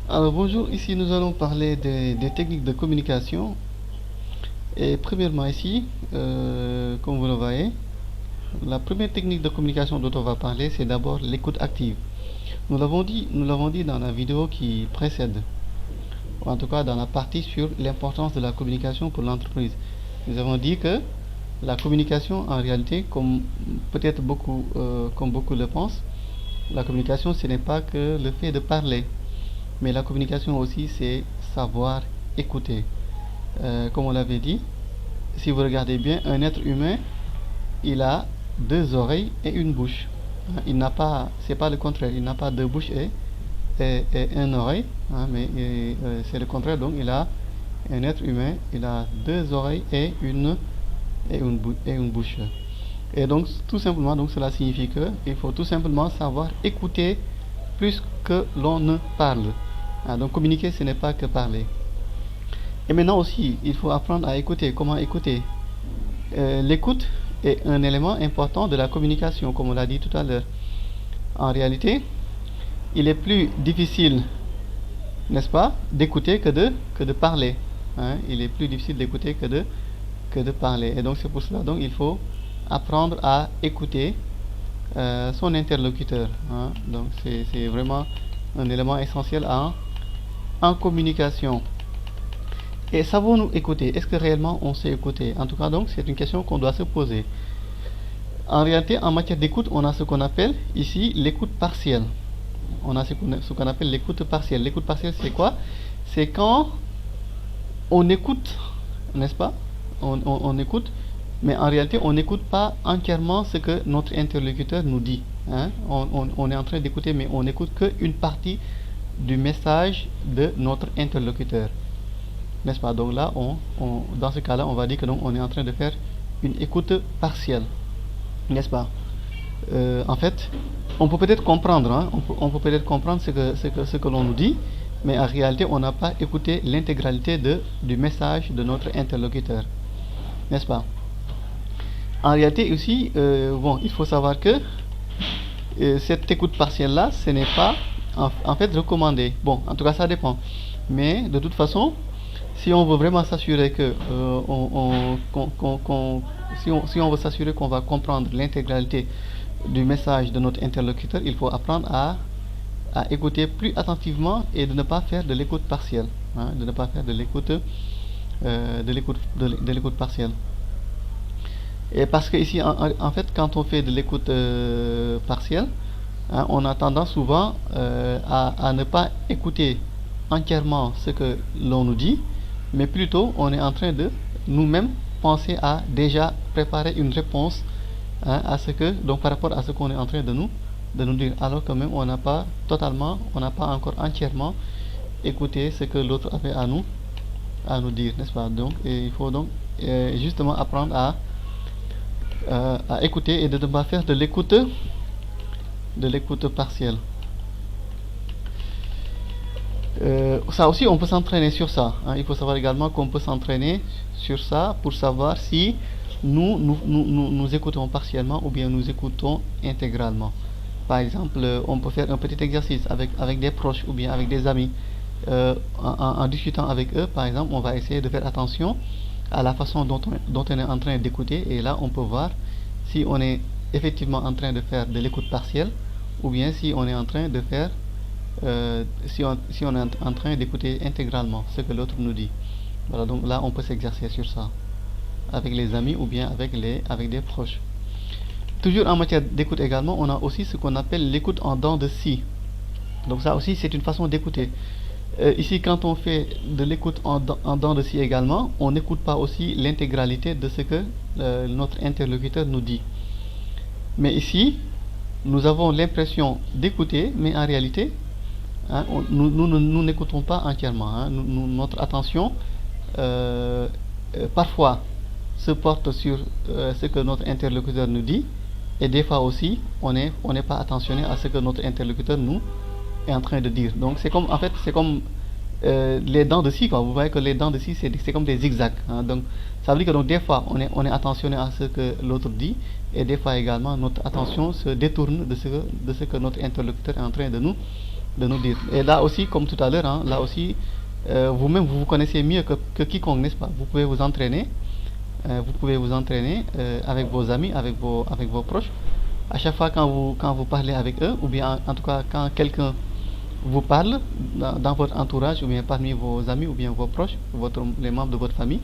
Alors bonjour, ici nous allons parler des techniques de communication. Et premièrement ici, comme vous le voyez, la première technique de communication dont on va parler, c'est d'abord l'écoute active. Nous l'avons dit dans la vidéo qui précède, ou en tout cas dans la partie sur l'importance de la communication pour l'entreprise. Nous avons dit que la communication, en réalité, comme peut-être beaucoup, comme beaucoup le pensent, la communication, ce n'est pas que le fait de parler. Mais la communication aussi, c'est savoir écouter. Comme on l'avait dit, si vous regardez bien, un être humain, il a deux oreilles et une bouche. Il n'a pas, c'est pas le contraire, il n'a pas deux bouches et une oreille, mais c'est le contraire. Donc, il a un être humain, il a deux oreilles et une bouche. Et donc, tout simplement, donc cela signifie que il faut tout simplement savoir écouter plus que l'on ne parle. Donc communiquer, ce n'est pas que parler. Et maintenant aussi, il faut apprendre à écouter. Comment écouter? L'écoute est un élément important de la communication, comme on l'a dit tout à l'heure. En réalité, il est plus difficile, n'est-ce pas, d'écouter que de parler. Il est plus difficile d'écouter que de parler. Et donc c'est pour cela donc il faut apprendre à écouter son interlocuteur. Donc c'est vraiment un élément essentiel en communication. Et savons-nous écouter? Est-ce que réellement on sait écouter? En tout cas, donc, c'est une question qu'on doit se poser. En réalité, en matière d'écoute, on a ce qu'on appelle ici l'écoute partielle. On a ce qu'on appelle l'écoute partielle. L'écoute partielle, c'est quoi? C'est quand on écoute, n'est-ce pas? On écoute, mais en réalité, on n'écoute pas entièrement ce que notre interlocuteur nous dit. On est en train d'écouter, mais on n'écoute qu'une partie du message de notre interlocuteur. N'est-ce pas? Donc là, dans ce cas-là, on va dire que donc, on est en train de faire une écoute partielle. N'est-ce pas? En fait, on peut peut-être comprendre, on peut peut-être comprendre ce que l'on nous dit, mais en réalité, on n'a pas écouté l'intégralité du message de notre interlocuteur. N'est-ce pas? En réalité aussi, bon, il faut savoir que cette écoute partielle-là, ce n'est pas en fait recommandé. Bon, en tout cas, ça dépend. Mais de toute façon, si on veut vraiment s'assurer que si on veut s'assurer qu'on va comprendre l'intégralité du message de notre interlocuteur, il faut apprendre à écouter plus attentivement et de ne pas faire de l'écoute partielle, de ne pas faire de l'écoute partielle. Et parce que ici, en fait, quand on fait de l'écoute partielle, on a tendance souvent à ne pas écouter entièrement ce que l'on nous dit, mais plutôt on est en train de nous-mêmes penser à déjà préparer une réponse à ce que, donc par rapport à ce qu'on est en train de nous dire, alors que même on n'a pas totalement, on n'a pas encore entièrement écouté ce que l'autre avait à nous dire, n'est-ce pas? Donc il faut donc justement apprendre à écouter et de ne pas faire de l'écoute partielle. Ça aussi, on peut s'entraîner sur ça. Il faut savoir également qu'on peut s'entraîner sur ça pour savoir si nous écoutons partiellement ou bien nous écoutons intégralement. Par exemple, on peut faire un petit exercice avec des proches ou bien avec des amis. En discutant avec eux, par exemple, on va essayer de faire attention à la façon dont on est en train d'écouter. Et là, on peut voir si on est effectivement en train de faire de l'écoute partielle ou bien si on est en train de faire si on est en train d'écouter intégralement ce que l'autre nous dit. Voilà, donc là on peut s'exercer sur ça avec les amis ou bien avec des proches. Toujours en matière d'écoute également, on a aussi ce qu'on appelle l'écoute en dents de scie. Donc ça aussi c'est une façon d'écouter. Ici quand on fait de l'écoute en dents de scie également, on n'écoute pas aussi l'intégralité de ce que notre interlocuteur nous dit. Mais ici, nous avons l'impression d'écouter, mais en réalité, nous n'écoutons pas entièrement. Notre attention parfois se porte sur ce que notre interlocuteur nous dit, et des fois aussi on n'est pas attentionné à ce que notre interlocuteur nous est en train de dire. Donc c'est comme, en fait, c'est comme les dents de scie, quoi. Vous voyez que les dents de scie, c'est comme des zigzags. Donc ça veut dire que donc, des fois on est attentionné à ce que l'autre dit, et des fois également notre attention se détourne de ce que notre interlocuteur est en train de nous dire. Et là aussi, comme tout à l'heure, hein, là aussi, vous-même, vous vous connaissez mieux que quiconque, n'est-ce pas? Vous pouvez vous entraîner, avec vos amis, avec vos proches. À chaque fois quand vous parlez avec eux, ou bien en tout cas quand quelqu'un vous parle dans votre entourage, ou bien parmi vos amis, ou bien vos proches, les membres de votre famille,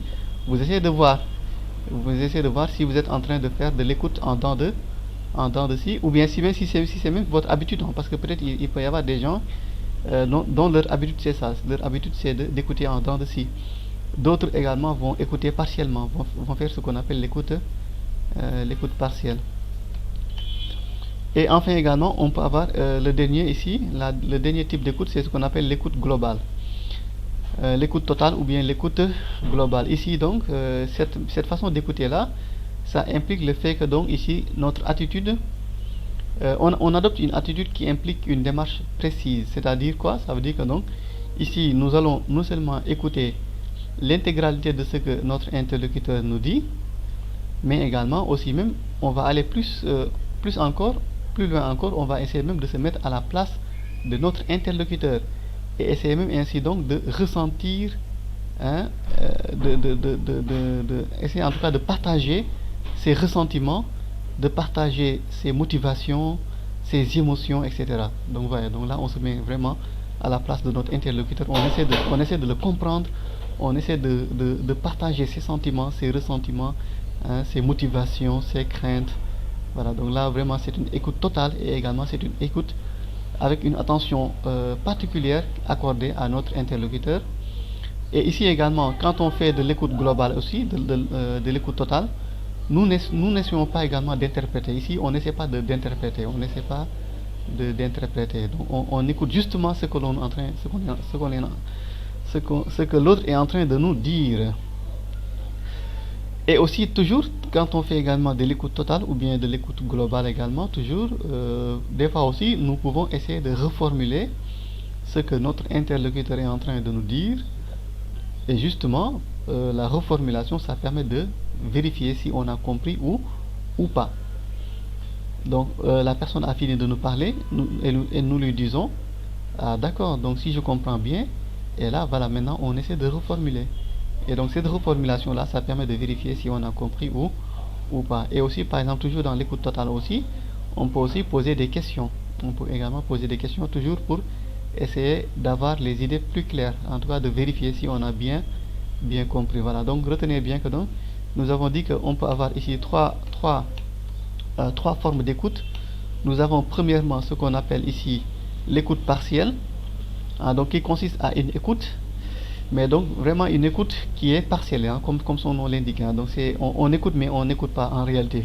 vous essayez de voir, si vous êtes en train de faire de l'écoute en dents de scie, ou bien si c'est même votre habitude, hein, parce que peut-être il peut y avoir des gens dont leur habitude c'est ça, leur habitude c'est d'écouter en dents de scie. D'autres également vont écouter partiellement, vont faire ce qu'on appelle l'écoute partielle. Et enfin également, on peut avoir le dernier ici, le dernier type d'écoute, c'est ce qu'on appelle l'écoute globale. L'écoute totale ou bien l'écoute globale. Ici donc, cette façon d'écouter là, ça implique le fait que donc ici, notre attitude, on adopte une attitude qui implique une démarche précise. C'est-à-dire quoi? Ça veut dire que donc, ici, nous allons non seulement écouter l'intégralité de ce que notre interlocuteur nous dit, mais également aussi même, on va aller plus encore, plus loin encore, on va essayer même de se mettre à la place de notre interlocuteur et essayer même ainsi donc de ressentir, hein, essayer en tout cas de partager ses ressentiments, de partager ses motivations, ses émotions, etc. Donc voilà, donc là on se met vraiment à la place de notre interlocuteur, on essaie de le comprendre, on essaie de partager ses sentiments, ses ressentiments, hein, ses motivations, ses craintes. Voilà, donc là vraiment c'est une écoute totale et également c'est une écoute avec une attention particulière accordée à notre interlocuteur. Et ici également, quand on fait de l'écoute globale aussi, de l'écoute totale, nous n'essayons pas également d'interpréter. Ici, on n'essaie pas d'interpréter, on n'essaie pas d'interpréter. Donc on écoute justement ce que l'on est en train, ce que l'autre est en train de nous dire. Et aussi toujours quand on fait également de l'écoute totale ou bien de l'écoute globale également, toujours des fois aussi nous pouvons essayer de reformuler ce que notre interlocuteur est en train de nous dire. Et justement la reformulation, ça permet de vérifier si on a compris ou pas. Donc la personne a fini de nous parler et nous lui disons ah d'accord, donc si je comprends bien, et là voilà, maintenant on essaie de reformuler. Et donc cette reformulation là, ça permet de vérifier si on a compris ou pas. Et aussi par exemple toujours dans l'écoute totale aussi, on peut aussi poser des questions. On peut également poser des questions toujours pour essayer d'avoir les idées plus claires, en tout cas de vérifier si on a bien compris. Voilà, donc retenez bien que donc nous avons dit qu'on peut avoir ici trois formes d'écoute. Nous avons premièrement ce qu'on appelle ici l'écoute partielle, hein, donc qui consiste à une écoute, mais donc vraiment une écoute qui est partielle, hein, comme son nom l'indique, hein. Donc on écoute mais on n'écoute pas en réalité,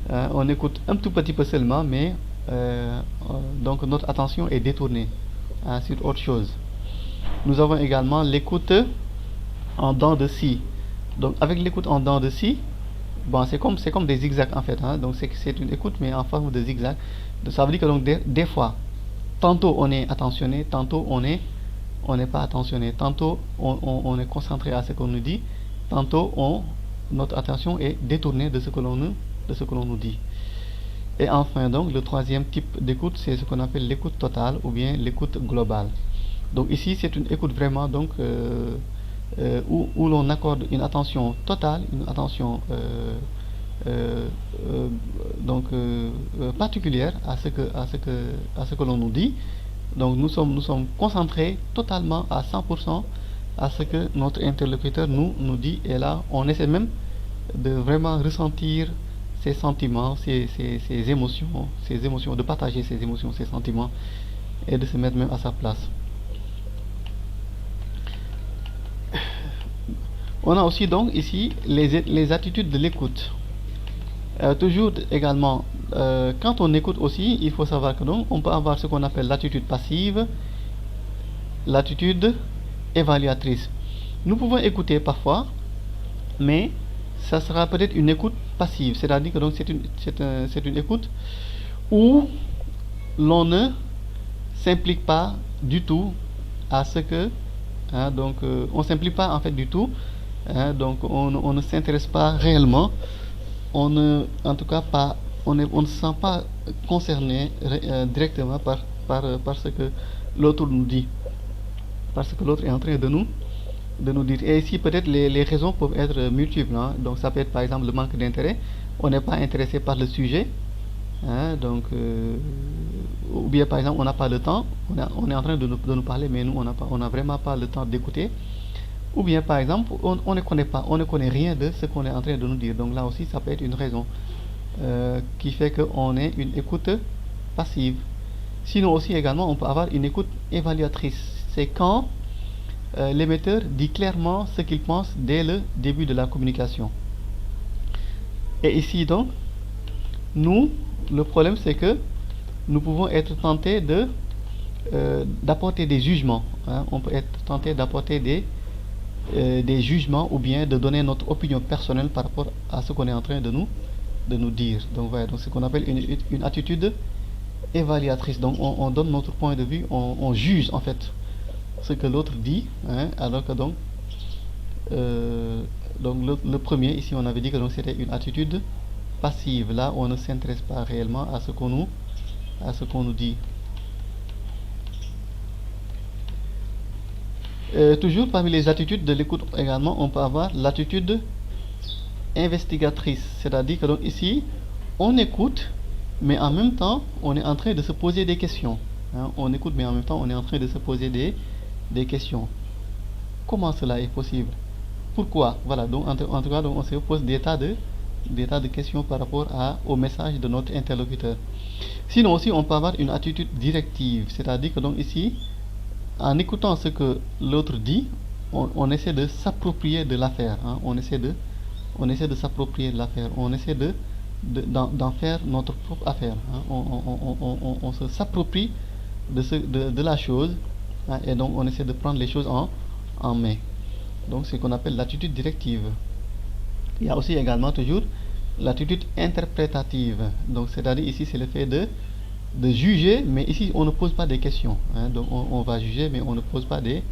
on écoute un tout petit peu seulement, mais donc notre attention est détournée, hein, sur autre chose. Nous avons également l'écoute en dents de scie. Donc avec l'écoute en dents de scie, bon, c'est comme des zigzags en fait, hein. Donc c'est une écoute mais en forme de zigzag. Donc, ça veut dire que donc des fois, tantôt on est attentionné, tantôt on n'est pas attentionné, tantôt on est concentré à ce qu'on nous dit, tantôt notre attention est détournée de ce que l'on nous dit. Et enfin donc le troisième type d'écoute, c'est ce qu'on appelle l'écoute totale ou bien l'écoute globale. Donc ici c'est une écoute vraiment donc où l'on accorde une attention totale, une attention donc particulière à ce que l'on nous dit. Donc nous sommes concentrés totalement à 100% à ce que notre interlocuteur nous dit, et là on essaie même de vraiment ressentir ses sentiments, ses émotions, de partager ses émotions, ses sentiments, et de se mettre même à sa place. On a aussi donc ici les attitudes de l'écoute. Toujours également, quand on écoute aussi, il faut savoir que donc on peut avoir ce qu'on appelle l'attitude passive, l'attitude évaluatrice. Nous pouvons écouter parfois, mais ça sera peut-être une écoute passive, c'est-à-dire que donc c'est une écoute où l'on ne s'implique pas du tout à ce que, hein, donc on s'implique pas en fait du tout, hein, donc on ne s'intéresse pas réellement, on ne se sent pas concerné directement par ce que l'autre nous dit, parce que l'autre est en train de nous dire. Et ici, peut-être les raisons peuvent être multiples, hein. Donc, ça peut être par exemple le manque d'intérêt. On n'est pas intéressé par le sujet, hein, donc, ou bien par exemple, on n'a pas le temps. On est en train de nous parler, mais nous, on n'a vraiment pas le temps d'écouter. Ou bien par exemple, on ne connaît pas, on ne connaît rien de ce qu'on est en train de nous dire. Donc là aussi, ça peut être une raison qui fait qu'on ait une écoute passive. Sinon aussi également, on peut avoir une écoute évaluatrice. C'est quand l'émetteur dit clairement ce qu'il pense dès le début de la communication. Et ici donc, nous, le problème c'est que nous pouvons être tentés d'apporter des jugements, hein. On peut être tenté d'apporter des jugements ou bien de donner notre opinion personnelle par rapport à ce qu'on est en train de nous dire. Donc voilà, donc c'est ce qu'on appelle une attitude évaluatrice. Donc on donne notre point de vue, on juge en fait ce que l'autre dit, hein, alors que donc le premier ici on avait dit que c'était une attitude passive. Là on ne s'intéresse pas réellement à ce qu'on nous dit. Toujours parmi les attitudes de l'écoute également, on peut avoir l'attitude investigatrice, c'est-à-dire que donc ici on écoute, mais en même temps on est en train de se poser des questions, hein. On écoute, mais en même temps on est en train de se poser des questions. Comment cela est possible? Pourquoi? Voilà, donc en tout cas donc on se pose des tas de questions par rapport au message de notre interlocuteur. Sinon aussi on peut avoir une attitude directive, c'est-à-dire que donc ici en écoutant ce que l'autre dit, on essaie de s'approprier de l'affaire, hein. On essaie de s'approprier de l'affaire, on essaie d'en faire notre propre affaire, hein. On se s'approprie de la chose, hein, et donc on essaie de prendre les choses en main. Donc c'est ce qu'on appelle l'attitude directive. Il y a aussi également toujours l'attitude interprétative. Donc c'est-à-dire ici c'est le fait de juger, mais ici on ne pose pas des questions, hein. Donc on va juger, mais on ne pose pas des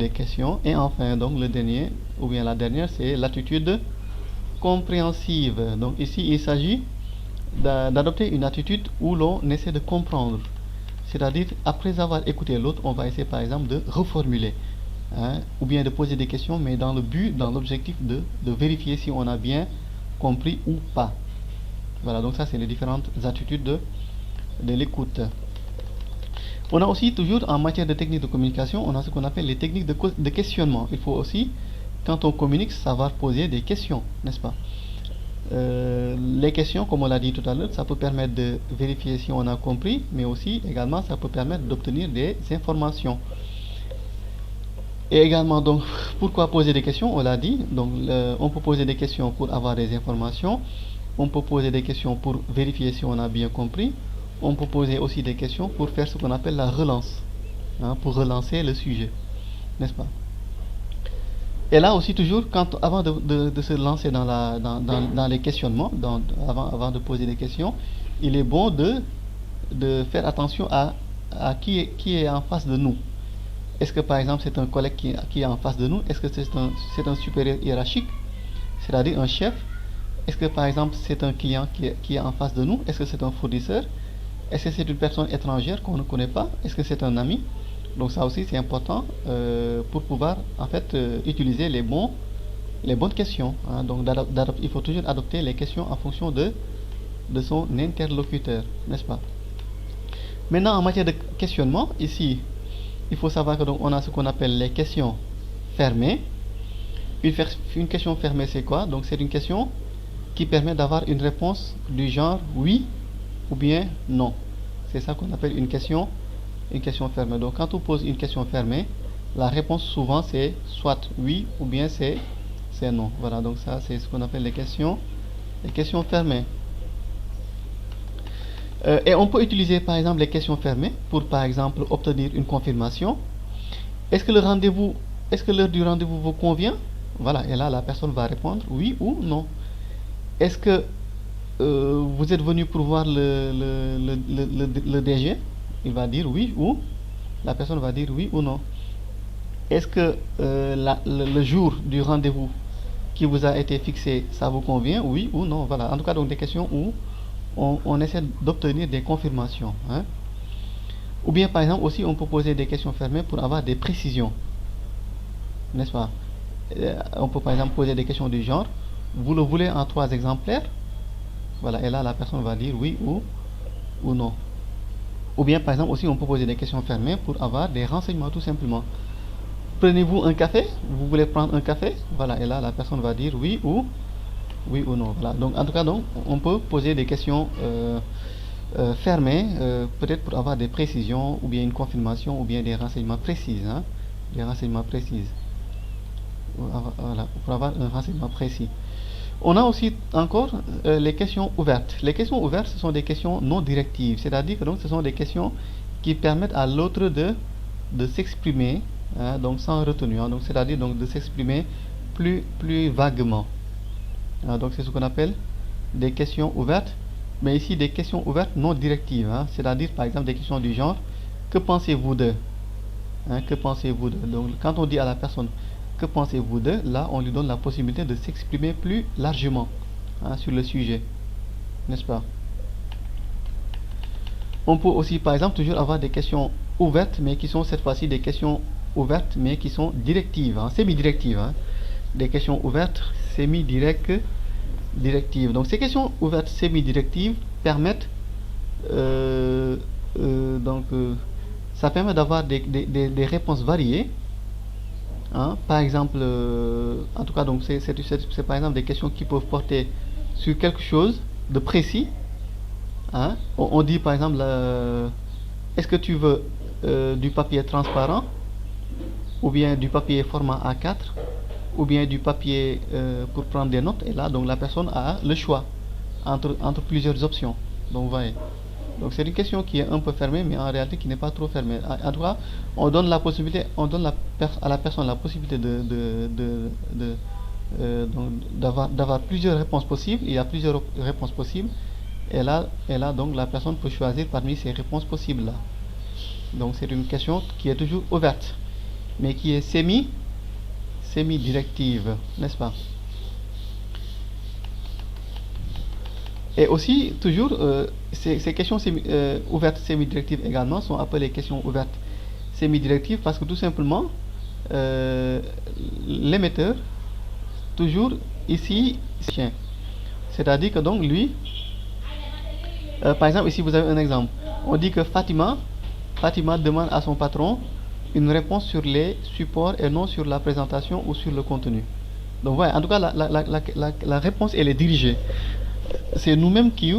questions. Et enfin donc le dernier, ou bien la dernière, c'est l'attitude compréhensive. Donc ici il s'agit d'adopter une attitude où l'on essaie de comprendre, c'est-à-dire après avoir écouté l'autre, on va essayer par exemple de reformuler, hein, ou bien de poser des questions, mais dans l'objectif de vérifier si on a bien compris ou pas. Voilà, donc ça c'est les différentes attitudes de l'écoute. On a aussi toujours en matière de techniques de communication, on a ce qu'on appelle les techniques de questionnement. Il faut aussi, quand on communique, savoir poser des questions, n'est-ce pas? Les questions, comme on l'a dit tout à l'heure, ça peut permettre de vérifier si on a compris, mais aussi également ça peut permettre d'obtenir des informations. Et également donc, pourquoi poser des questions? On l'a dit, donc on peut poser des questions pour avoir des informations, on peut poser des questions pour vérifier si on a bien compris, on peut poser aussi des questions pour faire ce qu'on appelle la relance, hein, pour relancer le sujet, n'est-ce pas? Et là aussi toujours, avant de se lancer dans les questionnements, avant de poser des questions, il est bon de faire attention à qui est en face de nous. Est-ce que par exemple c'est un collègue qui est en face de nous? Est-ce que c'est un supérieur hiérarchique, c'est-à-dire un chef? Est-ce que par exemple c'est un client qui est en face de nous? Est-ce que c'est un fournisseur? Est-ce que c'est une personne étrangère qu'on ne connaît pas? Est-ce que c'est un ami? Donc ça aussi c'est important pour pouvoir en fait utiliser les bonnes questions, hein. Donc il faut toujours adopter les questions en fonction de son interlocuteur, n'est-ce pas? Maintenant en matière de questionnement, ici il faut savoir que donc on a ce qu'on appelle les questions fermées. Une question fermée c'est quoi? Donc c'est une question qui permet d'avoir une réponse du genre oui ou bien non. C'est ça qu'on appelle une question fermée. Donc quand on pose une question fermée, la réponse souvent c'est soit oui ou bien c'est non. Voilà, donc ça c'est ce qu'on appelle les questions fermées. Et on peut utiliser par exemple les questions fermées pour par exemple obtenir une confirmation. Est-ce que l'heure du rendez-vous vous convient? Voilà, et là la personne va répondre oui ou non. Est-ce que vous êtes venu pour voir le DG? Il va dire oui, ou la personne va dire oui ou non. Est-ce que le jour du rendez-vous qui vous a été fixé, ça vous convient? Oui ou non. Voilà, en tout cas donc des questions où on essaie d'obtenir des confirmations, hein. Ou bien par exemple aussi on peut poser des questions fermées pour avoir des précisions, n'est-ce pas? On peut par exemple poser des questions du genre, vous le voulez en 3 exemplaires? Voilà, et là la personne va dire oui ou non. Ou bien par exemple aussi on peut poser des questions fermées pour avoir des renseignements tout simplement. Prenez-vous un café? Vous voulez prendre un café? Voilà, et là la personne va dire oui ou non. Voilà. Donc en tout cas donc on peut poser des questions fermées, peut-être pour avoir des précisions ou bien une confirmation ou bien des renseignements précis, hein, des renseignements précis. Voilà, pour avoir un renseignement précis. On a aussi encore les questions ouvertes. Les questions ouvertes, ce sont des questions non directives, c'est-à-dire que donc ce sont des questions qui permettent à l'autre de s'exprimer, hein, donc sans retenue, hein, donc c'est-à-dire donc de s'exprimer plus vaguement. Hein, donc c'est ce qu'on appelle des questions ouvertes, mais ici des questions ouvertes non directives, hein, c'est-à-dire par exemple des questions du genre que pensez-vous de, hein, que pensez-vous de. Donc quand on dit à la personne que pensez-vous de, là on lui donne la possibilité de s'exprimer plus largement, hein, sur le sujet, n'est-ce pas? On peut aussi par exemple toujours avoir des questions ouvertes mais qui sont cette fois-ci des questions ouvertes mais qui sont directives, hein, semi-directives, hein. Des questions ouvertes semi-directives. Donc ces questions ouvertes semi-directives permettent donc ça permet d'avoir des réponses variées. Hein, par exemple, en tout cas, donc c'est par exemple des questions qui peuvent porter sur quelque chose de précis. Hein. On dit par exemple, est-ce que tu veux du papier transparent, ou bien du papier format A4, ou bien du papier pour prendre des notes. Et là, donc la personne a le choix entre plusieurs options. Donc, vous voyez. Donc c'est une question qui est un peu fermée, mais en réalité qui n'est pas trop fermée. En tout cas, on donne la possibilité, à la personne la possibilité d'avoir plusieurs réponses possibles. Il y a plusieurs réponses possibles. Et là, donc la personne peut choisir parmi ces réponses possibles là. Donc c'est une question qui est toujours ouverte, mais qui est semi-directive, n'est-ce pas? Et aussi, toujours, ces questions ouvertes semi-directives également sont appelées questions ouvertes semi-directives parce que tout simplement, l'émetteur, toujours ici, c'est-à-dire que donc lui, par exemple, ici vous avez un exemple. On dit que Fatima demande à son patron une réponse sur les supports et non sur la présentation ou sur le contenu. Donc voilà, en tout cas, la réponse, elle est dirigée. C'est nous-mêmes qui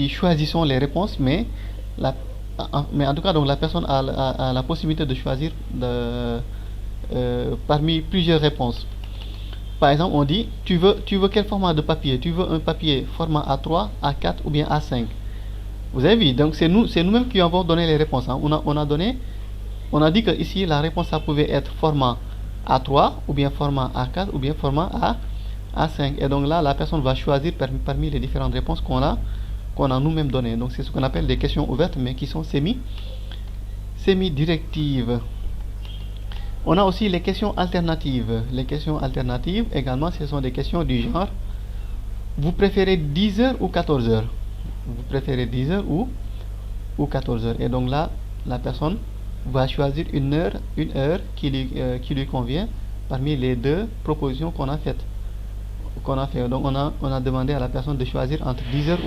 choisissons les réponses, mais en tout cas, donc la personne a la possibilité de choisir parmi plusieurs réponses. Par exemple, on dit, tu veux quel format de papier? Tu veux un papier format A3, A4 ou bien A5? Vous avez vu, donc c'est nous-mêmes qui avons donné les réponses, hein. On a dit que ici la réponse ça pouvait être format A3 ou bien format A4 ou bien format A5. Et donc là, la personne va choisir parmi les différentes réponses qu'on a nous-mêmes données. Donc c'est ce qu'on appelle des questions ouvertes, mais qui sont semi-directives. On a aussi les questions alternatives. Les questions alternatives, également, ce sont des questions du genre, vous préférez 10 heures ou 14 heures? Vous préférez 10 heures ou 14 heures? Et donc là, la personne va choisir une heure qui lui convient parmi les deux propositions qu'on a faites. Donc on a demandé à la personne de choisir entre 10 heures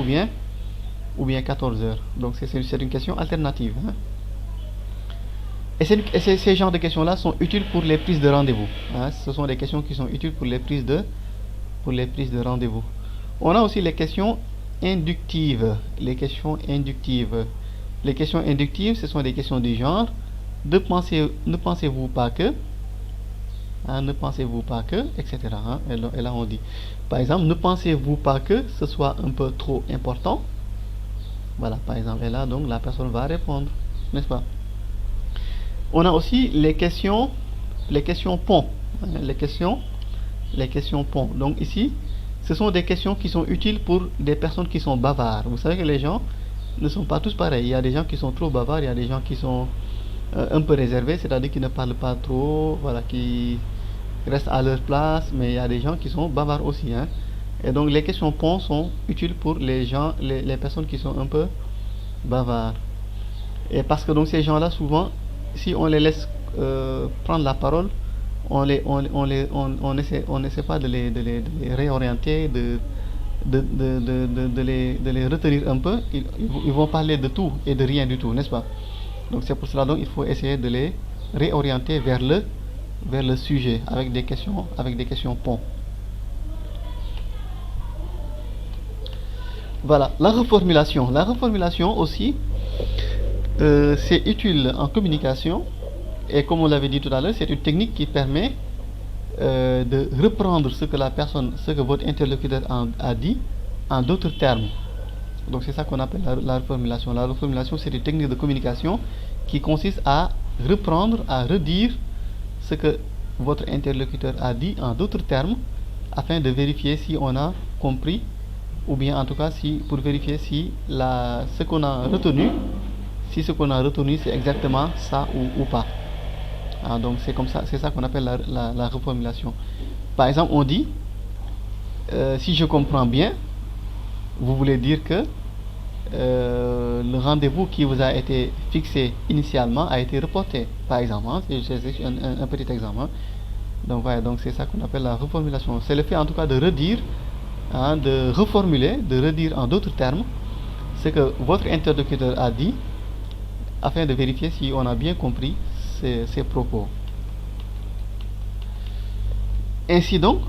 ou bien 14 heures. Donc c'est une question alternative, hein. Et ces genres de questions-là sont utiles pour les prises de rendez-vous, hein. Ce sont des questions qui sont utiles pour les prises de rendez-vous. On a aussi les questions inductives. Les questions inductives, ce sont des questions du genre ne pensez-vous pas que, hein, ne pensez-vous pas que, etc. Hein, et là on dit, par exemple, ne pensez-vous pas que ce soit un peu trop important? Voilà, par exemple, et là donc la personne va répondre, n'est-ce pas? On a aussi les questions ponts, hein, les questions ponts. Donc ici, ce sont des questions qui sont utiles pour des personnes qui sont bavards. Vous savez que les gens ne sont pas tous pareils. Il y a des gens qui sont trop bavards, il y a des gens qui sont un peu réservés, c'est-à-dire qui ne parlent pas trop, voilà, qui restent à leur place, mais il y a des gens qui sont bavards aussi, hein. Et donc les questions ponts sont utiles pour les personnes qui sont un peu bavards. Et parce que donc ces gens-là, souvent, si on les laisse prendre la parole, on n'essaie pas de les réorienter, de les retenir un peu. Ils vont parler de tout et de rien du tout, n'est-ce pas? Donc c'est pour cela donc il faut essayer de les réorienter vers le sujet avec des questions ponts. Voilà, la reformulation. La reformulation aussi, c'est utile en communication. Et comme on l'avait dit tout à l'heure, c'est une technique qui permet de reprendre ce que votre interlocuteur a dit en d'autres termes. Donc c'est ça qu'on appelle la reformulation. La reformulation, c'est une technique de communication qui consiste à reprendre, à redire ce que votre interlocuteur a dit en d'autres termes afin de vérifier si on a compris ou bien en tout cas pour vérifier si ce qu'on a retenu, si ce qu'on a retenu c'est exactement ça ou pas. Donc c'est comme ça, c'est ça qu'on appelle la reformulation. Par exemple, on dit si je comprends bien, vous voulez dire que le rendez-vous qui vous a été fixé initialement a été reporté, par exemple. C'est un petit exemple. Donc voilà, donc c'est ça qu'on appelle la reformulation. C'est le fait en tout cas de redire, de reformuler, de redire en d'autres termes ce que votre interlocuteur a dit afin de vérifier si on a bien compris ses propos. Ainsi donc,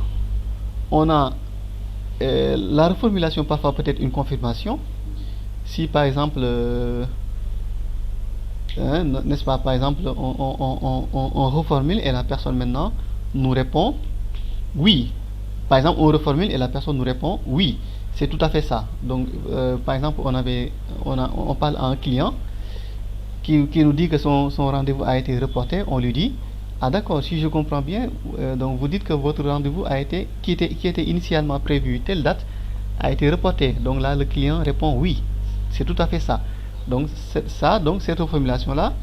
on a la reformulation parfois peut être une confirmation. Si par exemple, n'est-ce pas, par exemple, on reformule et la personne maintenant nous répond oui. Par exemple, on reformule et la personne nous répond oui. C'est tout à fait ça. Donc, par exemple, on parle à un client qui nous dit que son rendez-vous a été reporté. On lui dit ah d'accord, si je comprends bien, donc vous dites que votre rendez-vous qui était initialement prévu telle date a été reporté. Donc là, le client répond oui. C'est tout à fait ça. Donc cette reformulation-là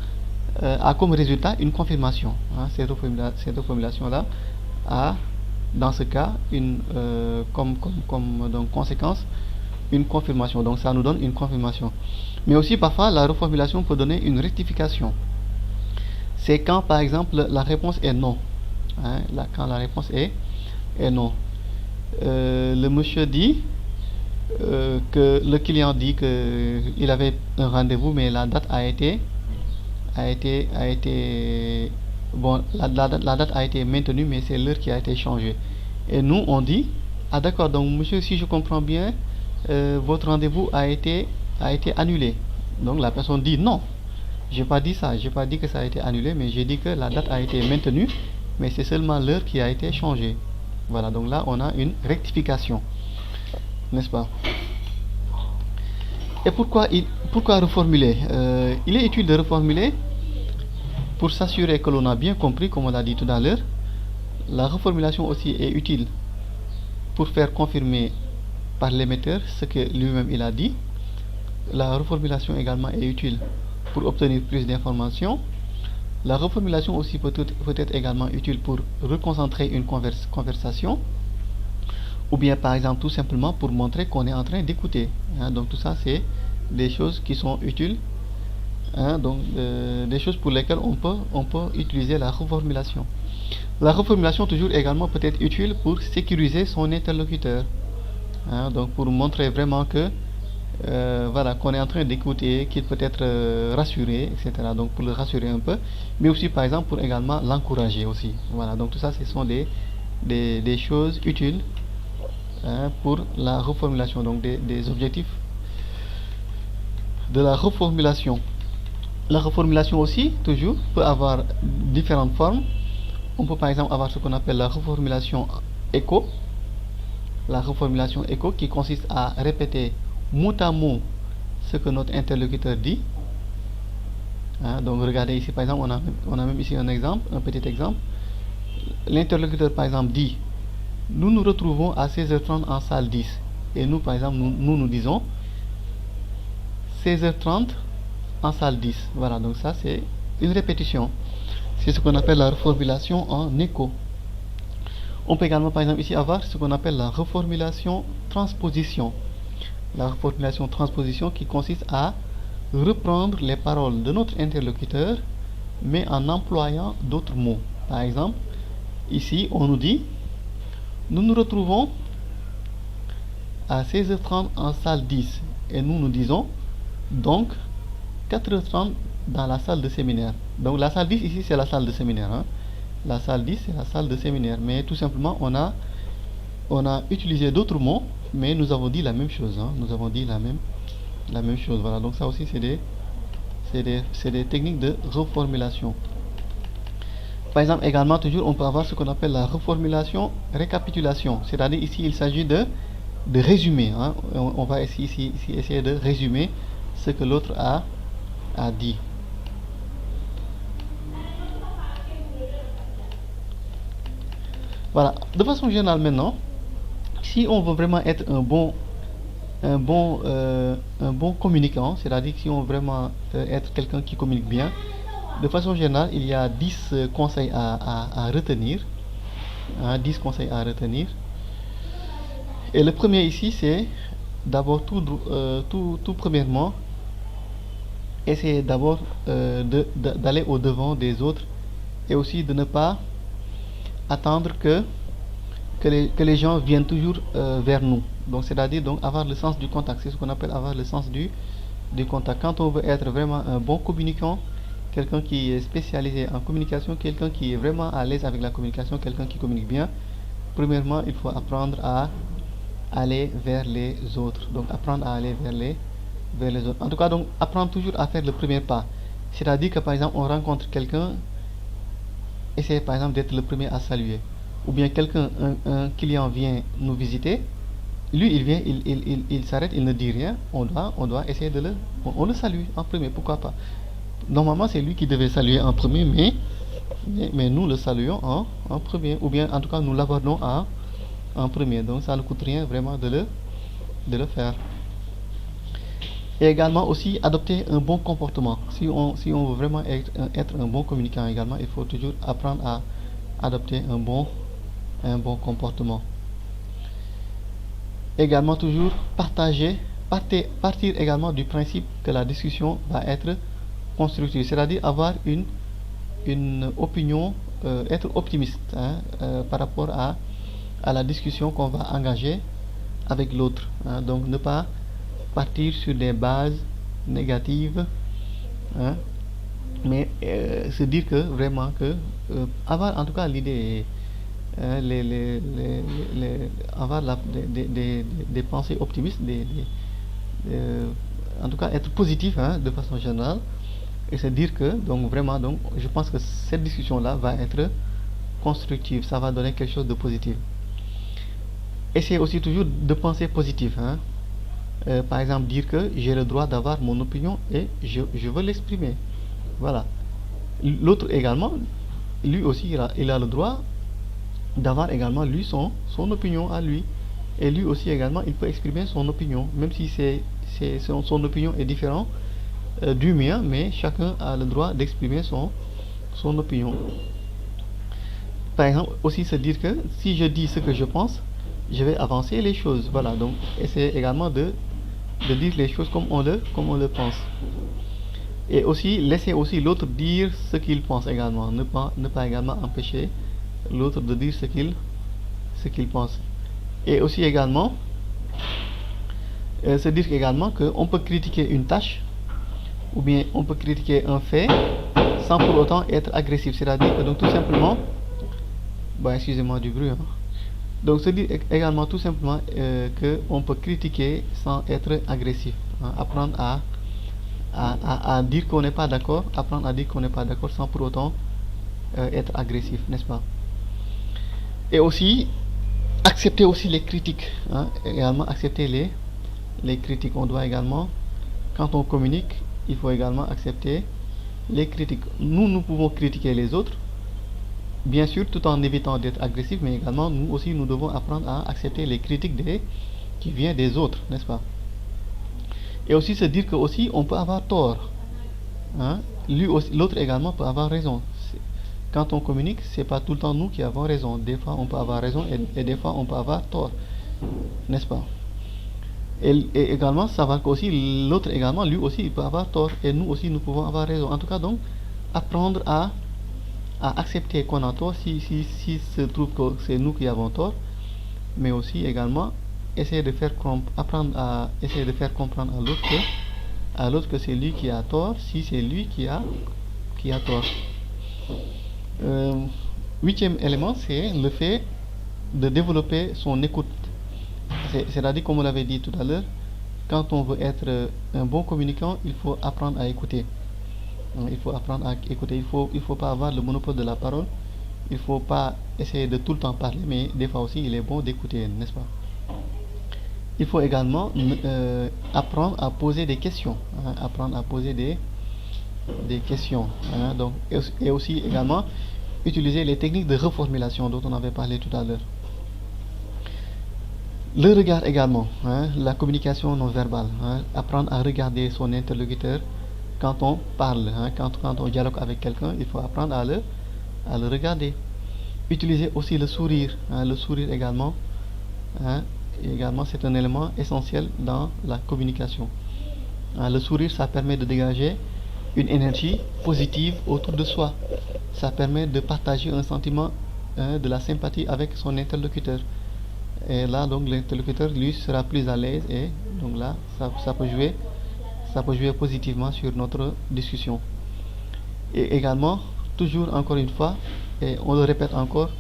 a comme résultat une confirmation. Cette reformulation-là a, dans ce cas, comme donc, conséquence, une confirmation. Donc ça nous donne une confirmation. Mais aussi parfois, la reformulation peut donner une rectification. C'est quand, par exemple, la réponse est non. Quand la réponse est non. Le monsieur dit que le client dit qu'il avait un rendez-vous, mais la date bon, la date a été maintenue, mais c'est l'heure qui a été changée. Et nous, on dit, ah d'accord, donc monsieur, si je comprends bien, votre rendez-vous a été annulé. Donc la personne dit non. J'ai pas dit ça, j'ai pas dit que ça a été annulé, mais j'ai dit que la date a été maintenue, mais c'est seulement l'heure qui a été changée. Voilà, donc là on a une rectification, n'est-ce pas? Et pourquoi reformuler? Il est utile de reformuler pour s'assurer que l'on a bien compris, comme on l'a dit tout à l'heure. La reformulation aussi est utile pour faire confirmer par l'émetteur ce que lui-même il a dit. La reformulation également est utile pour obtenir plus d'informations. La reformulation aussi peut être également utile pour reconcentrer une conversation, ou bien par exemple tout simplement pour montrer qu'on est en train d'écouter. Donc tout ça c'est des choses qui sont utiles, donc des choses pour lesquelles on peut utiliser la reformulation. La reformulation toujours également peut être utile pour sécuriser son interlocuteur, donc pour montrer vraiment que voilà, qu'on est en train d'écouter, qu'il peut être rassuré, etc. Donc pour le rassurer un peu, mais aussi par exemple pour également l'encourager aussi. Voilà, donc tout ça ce sont des choses utiles pour la reformulation, donc des objectifs de la reformulation. La reformulation aussi, toujours, peut avoir différentes formes. On peut par exemple avoir ce qu'on appelle la reformulation écho. La reformulation écho qui consiste à répéter mot à mot ce que notre interlocuteur dit. Donc regardez ici par exemple, on a même ici un exemple, un petit exemple. L'interlocuteur par exemple dit nous nous retrouvons à 16h30 en salle 10. Et nous par exemple, nous disons 16h30 en salle 10. Voilà, donc ça c'est une répétition. C'est ce qu'on appelle la reformulation en écho. On peut également par exemple ici avoir ce qu'on appelle la reformulation transposition. La reformulation transposition qui consiste à reprendre les paroles de notre interlocuteur, mais en employant d'autres mots. Par exemple, ici, on nous dit, nous nous retrouvons à 16h30 en salle 10. Et nous disons, donc, 4h30 dans la salle de séminaire. Donc, la salle 10, ici, c'est la salle de séminaire. Hein. La salle 10, c'est la salle de séminaire. Mais tout simplement, on a utilisé d'autres mots, mais nous avons dit la même chose. Hein. Nous avons dit la même chose. Voilà, donc ça aussi, c'est des techniques de reformulation. Par exemple, également, toujours, on peut avoir ce qu'on appelle la reformulation, récapitulation. C'est-à-dire, ici, il s'agit de résumer. Hein. On va ici essayer de résumer ce que l'autre a dit. Voilà. De façon générale, maintenant, si on veut vraiment être un bon communicant, c'est-à-dire si on veut vraiment être quelqu'un qui communique bien, de façon générale, il y a 10 conseils à retenir. Hein, 10 conseils à retenir. Et le premier ici, c'est d'abord tout premièrement, essayer d'abord d'aller au devant des autres et aussi de ne pas attendre que les gens viennent toujours vers nous. Donc c'est-à-dire donc avoir le sens du contact. C'est ce qu'on appelle avoir le sens du contact. Quand on veut être vraiment un bon communicant, quelqu'un qui est spécialisé en communication, quelqu'un qui est vraiment à l'aise avec la communication, quelqu'un qui communique bien, premièrement, il faut apprendre à aller vers les autres. Donc apprendre à aller vers les autres. En tout cas, donc apprendre toujours à faire le premier pas. C'est-à-dire que par exemple, on rencontre quelqu'un, essayez par exemple d'être le premier à saluer. Ou bien quelqu'un, un client vient nous visiter, lui il vient, il s'arrête, il ne dit rien, on doit essayer de on le salue en premier, pourquoi pas. Normalement c'est lui qui devait saluer en premier, mais nous le saluons en premier, ou bien en tout cas nous l'abordons en premier, donc ça ne coûte rien vraiment de le faire. Et également aussi adopter un bon comportement. Si on veut vraiment être un bon communicant également, il faut toujours apprendre à adopter un bon comportement. Également toujours partir également du principe que la discussion va être constructive, c'est-à-dire avoir une opinion, être optimiste hein, par rapport à la discussion qu'on va engager avec l'autre. Hein. Donc ne pas partir sur des bases négatives, hein, mais se dire que vraiment que avoir en tout cas l'idée, avoir des pensées optimistes, en tout cas être positif hein, de façon générale, et se dire que donc vraiment donc je pense que cette discussion là va être constructive, ça va donner quelque chose de positif. Essayez aussi toujours de penser positif hein. Par exemple dire que j'ai le droit d'avoir mon opinion et je veux l'exprimer, voilà. L'autre également, lui aussi il a le droit d'avoir également lui son opinion à lui, et lui aussi également il peut exprimer son opinion, même si son opinion est différente du mien, mais chacun a le droit d'exprimer son opinion. Par exemple aussi se dire que si je dis ce que je pense, je vais avancer les choses, voilà. Donc essayez également de dire les choses comme on le pense, et aussi laisser aussi l'autre dire ce qu'il pense également, ne pas également empêcher l'autre de dire ce qu'il pense. Et aussi également se dire également qu'on peut critiquer une tâche ou bien on peut critiquer un fait sans pour autant être agressif, c'est-à-dire que donc tout simplement excusez-moi du bruit hein. Donc se dire également tout simplement que on peut critiquer sans être agressif hein. Apprendre à dire qu'on n'est pas d'accord, apprendre à dire qu'on n'est pas d'accord sans pour autant être agressif, n'est-ce pas. Et aussi accepter aussi les critiques hein. Également accepter les critiques. On doit également, quand on communique, il faut également accepter les critiques. Nous pouvons critiquer les autres, bien sûr, tout en évitant d'être agressif, mais également nous aussi nous devons apprendre à accepter les critiques qui viennent des autres, n'est-ce pas. Et aussi se dire que aussi on peut avoir tort hein. L'autre également peut avoir raison. Quand on communique, c'est pas tout le temps nous qui avons raison. Des fois on peut avoir raison et des fois on peut avoir tort, n'est-ce pas. Et également savoir qu'aussi l'autre également, lui aussi, il peut avoir tort. Et nous aussi, nous pouvons avoir raison. En tout cas, donc, apprendre à accepter qu'on a tort si se trouve que c'est nous qui avons tort, mais aussi également essayer de apprendre à essayer de faire comprendre à l'autre que c'est lui qui a tort si c'est lui qui a tort. Euh, Huitième élément, c'est le fait de développer son écoute. C'est-à-dire, comme on l'avait dit tout à l'heure, quand on veut être un bon communicant, il faut apprendre à écouter. Il faut apprendre à écouter. Il faut pas avoir le monopole de la parole. Il ne faut pas essayer de tout le temps parler, mais des fois aussi, il est bon d'écouter, n'est-ce pas? Il faut également apprendre à poser des questions. Apprendre à poser des questions. Donc, et aussi également utiliser les techniques de reformulation dont on avait parlé tout à l'heure. Le regard également, la communication non verbale, apprendre à regarder son interlocuteur quand on parle, quand on dialogue avec quelqu'un, il faut apprendre à le regarder. Utiliser aussi le sourire également, également c'est un élément essentiel dans la communication. Le sourire, ça permet de dégager une énergie positive autour de soi. Ça permet de partager un sentiment de la sympathie avec son interlocuteur. Et là, donc, l'interlocuteur, lui, sera plus à l'aise et donc là, ça peut jouer positivement sur notre discussion. Et également, toujours encore une fois, et on le répète encore,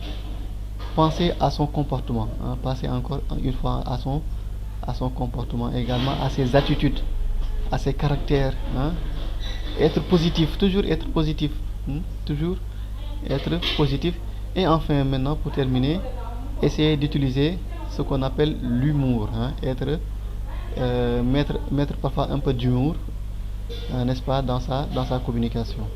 penser à son comportement. Penser encore une fois à son comportement, également à ses attitudes, à ses caractères. Être positif, toujours être positif. Toujours être positif. Et enfin, maintenant, pour terminer, essayer d'utiliser ce qu'on appelle l'humour. Mettre parfois un peu d'humour, n'est-ce pas, dans sa communication.